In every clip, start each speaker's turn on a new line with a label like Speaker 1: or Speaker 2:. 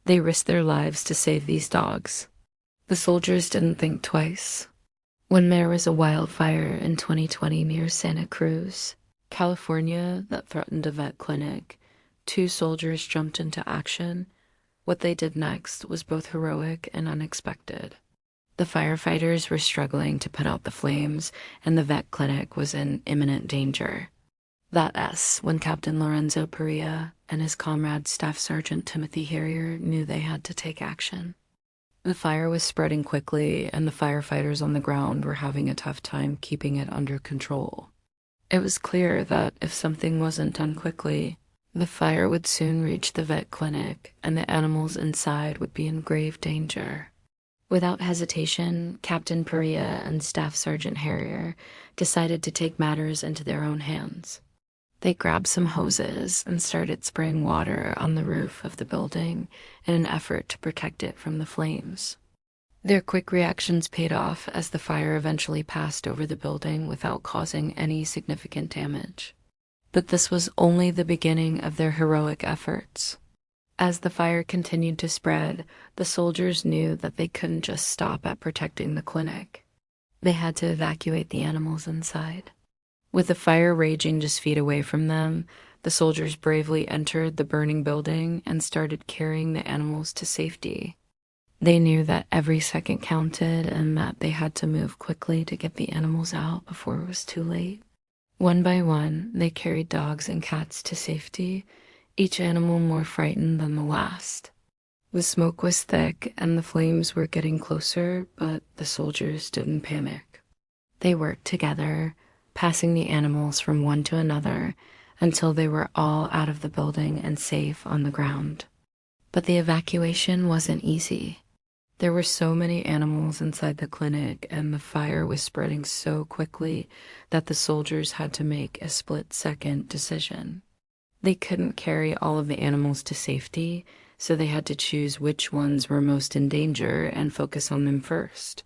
Speaker 1: They risked their lives to save these dogs. The soldiers didn't think twice. When there was a wildfire in 2020 near Santa Cruz, California, that threatened a vet clinic, two soldiers jumped into action. What they did next was both heroic and unexpected. The firefighters were struggling to put out the flames, and the vet clinic was in imminent danger. That's when Captain Lorenzo Perea and his comrade Staff Sergeant Timothy Harrier knew they had to take action. The fire was spreading quickly, and the firefighters on the ground were having a tough time keeping it under control. It was clear that if something wasn't done quickly, the fire would soon reach the vet clinic, and the animals inside would be in grave danger. Without hesitation, Captain Perea and Staff Sergeant Harrier decided to take matters into their own hands. They grabbed some hoses and started spraying water on the roof of the building in an effort to protect it from the flames. Their quick reactions paid off as the fire eventually passed over the building without causing any significant damage. But this was only the beginning of their heroic efforts. As the fire continued to spread, the soldiers knew that they couldn't just stop at protecting the clinic. They had to evacuate the animals inside. With the fire raging just feet away from them, the soldiers bravely entered the burning building and started carrying the animals to safety. They knew that every second counted and that they had to move quickly to get the animals out before it was too late. One by one, they carried dogs and cats to safety, each animal more frightened than the last. The smoke was thick and the flames were getting closer, but the soldiers didn't panic. They worked together, passing the animals from one to another until they were all out of the building and safe on the ground. But the evacuation wasn't easy. There were so many animals inside the clinic, and the fire was spreading so quickly that the soldiers had to make a split-second decision. They couldn't carry all of the animals to safety, so they had to choose which ones were most in danger and focus on them first.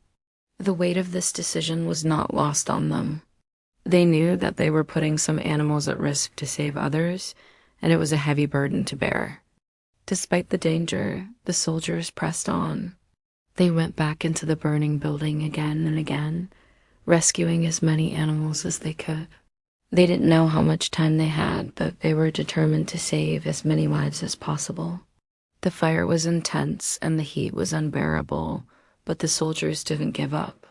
Speaker 1: The weight of this decision was not lost on them. They knew that they were putting some animals at risk to save others, and it was a heavy burden to bear. Despite the danger, the soldiers pressed on. They went back into the burning building again and again, rescuing as many animals as they could. They didn't know how much time they had, but they were determined to save as many lives as possible. The fire was intense and the heat was unbearable, but the soldiers didn't give up.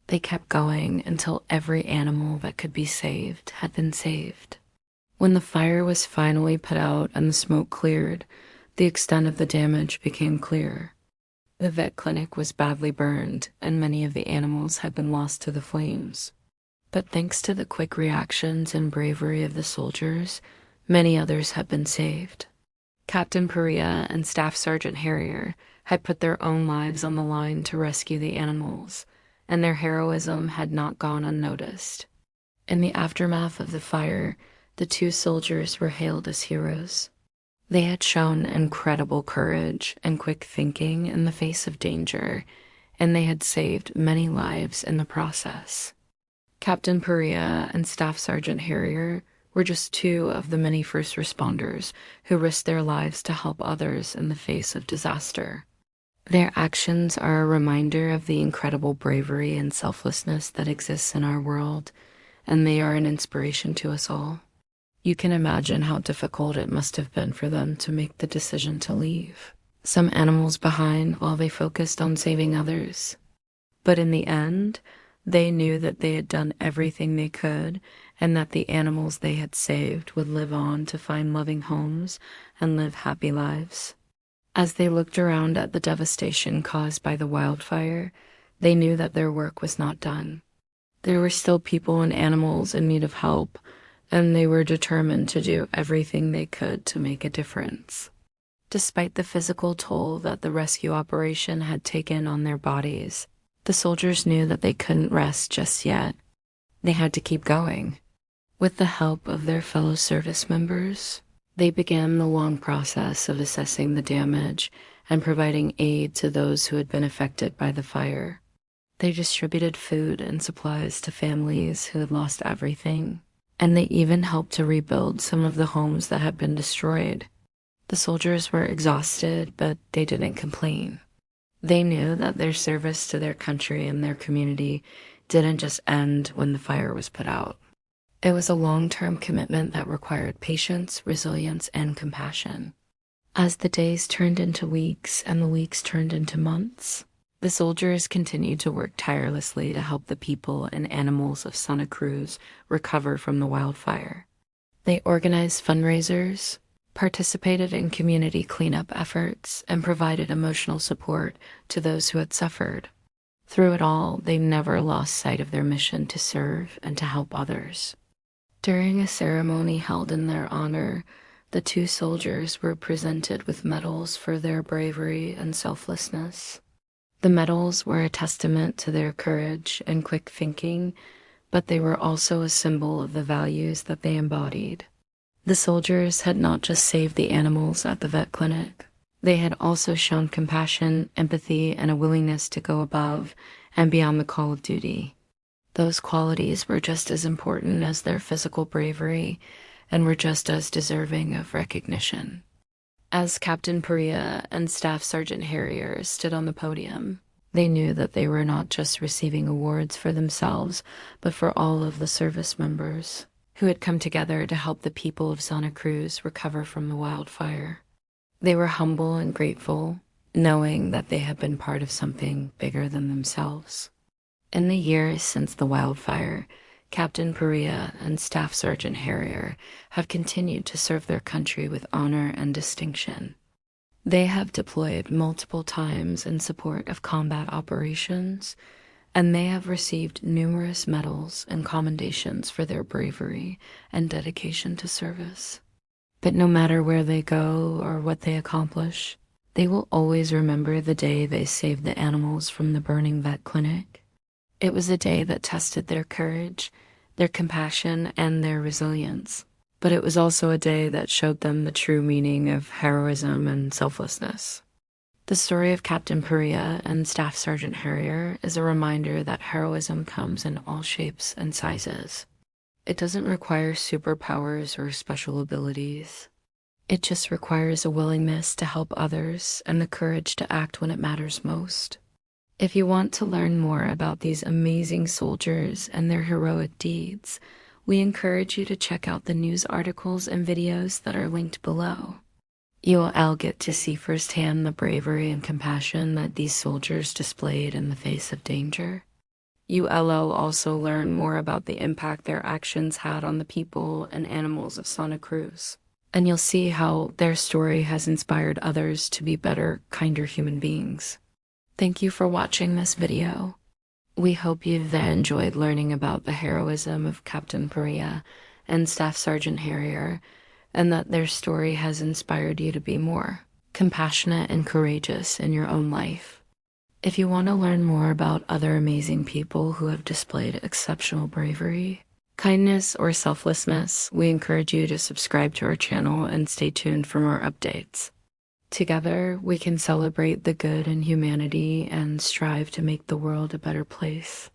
Speaker 1: They kept going until every animal that could be saved had been saved. When the fire was finally put out and the smoke cleared, the extent of the damage became clear. The vet clinic was badly burned, and many of the animals had been lost to the flames. But thanks to the quick reactions and bravery of the soldiers, many others had been saved. Captain Perea and Staff Sergeant Harrier had put their own lives on the line to rescue the animals, and their heroism had not gone unnoticed. In the aftermath of the fire, the two soldiers were hailed as heroes. They had shown incredible courage and quick thinking in the face of danger, and they had saved many lives in the process. Captain Perea and Staff Sergeant Harrier were just two of the many first responders who risked their lives to help others in the face of disaster. Their actions are a reminder of the incredible bravery and selflessness that exists in our world, and they are an inspiration to us all. You can imagine how difficult it must have been for them to make the decision to leave some animals behind while they focused on saving others. But in the end, they knew that they had done everything they could, and that the animals they had saved would live on to find loving homes and live happy lives. As they looked around at the devastation caused by the wildfire, they knew that their work was not done. There were still people and animals in need of help, and they were determined to do everything they could to make a difference. Despite the physical toll that the rescue operation had taken on their bodies, the soldiers knew that they couldn't rest just yet. They had to keep going. With the help of their fellow service members, they began the long process of assessing the damage and providing aid to those who had been affected by the fire. They distributed food and supplies to families who had lost everything, and they even helped to rebuild some of the homes that had been destroyed. The soldiers were exhausted, but they didn't complain. They knew that their service to their country and their community didn't just end when the fire was put out. It was a long-term commitment that required patience, resilience, and compassion. As the days turned into weeks and the weeks turned into months, the soldiers continued to work tirelessly to help the people and animals of Santa Cruz recover from the wildfire. They organized fundraisers, participated in community cleanup efforts, and provided emotional support to those who had suffered. Through it all, they never lost sight of their mission to serve and to help others. During a ceremony held in their honor, the two soldiers were presented with medals for their bravery and selflessness. The medals were a testament to their courage and quick thinking, but they were also a symbol of the values that they embodied. The soldiers had not just saved the animals at the vet clinic. They had also shown compassion, empathy, and a willingness to go above and beyond the call of duty. Those qualities were just as important as their physical bravery and were just as deserving of recognition. As Captain Perea and Staff Sergeant Harrier stood on the podium, they knew that they were not just receiving awards for themselves, but for all of the service members who had come together to help the people of Santa Cruz recover from the wildfire. They were humble and grateful, knowing that they had been part of something bigger than themselves. In the years since the wildfire, Captain Perea and Staff Sergeant Harrier have continued to serve their country with honor and distinction. They have deployed multiple times in support of combat operations, and they have received numerous medals and commendations for their bravery and dedication to service. But no matter where they go or what they accomplish, they will always remember the day they saved the animals from the burning vet clinic. It was a day that tested their courage, their compassion, and their resilience. But it was also a day that showed them the true meaning of heroism and selflessness. The story of Captain Perea and Staff Sergeant Harrier is a reminder that heroism comes in all shapes and sizes. It doesn't require superpowers or special abilities. It just requires a willingness to help others and the courage to act when it matters most. If you want to learn more about these amazing soldiers and their heroic deeds, we encourage you to check out the news articles and videos that are linked below. You will all get to see firsthand the bravery and compassion that these soldiers displayed in the face of danger. You will also learn more about the impact their actions had on the people and animals of Santa Cruz. And you'll see how their story has inspired others to be better, kinder human beings. Thank you for watching this video. We hope you've enjoyed learning about the heroism of Captain Perea and Staff Sergeant Harrier, and that their story has inspired you to be more compassionate and courageous in your own life. If you want to learn more about other amazing people who have displayed exceptional bravery, kindness, or selflessness, we encourage you to subscribe to our channel and stay tuned for more updates. Together, we can celebrate the good in humanity and strive to make the world a better place.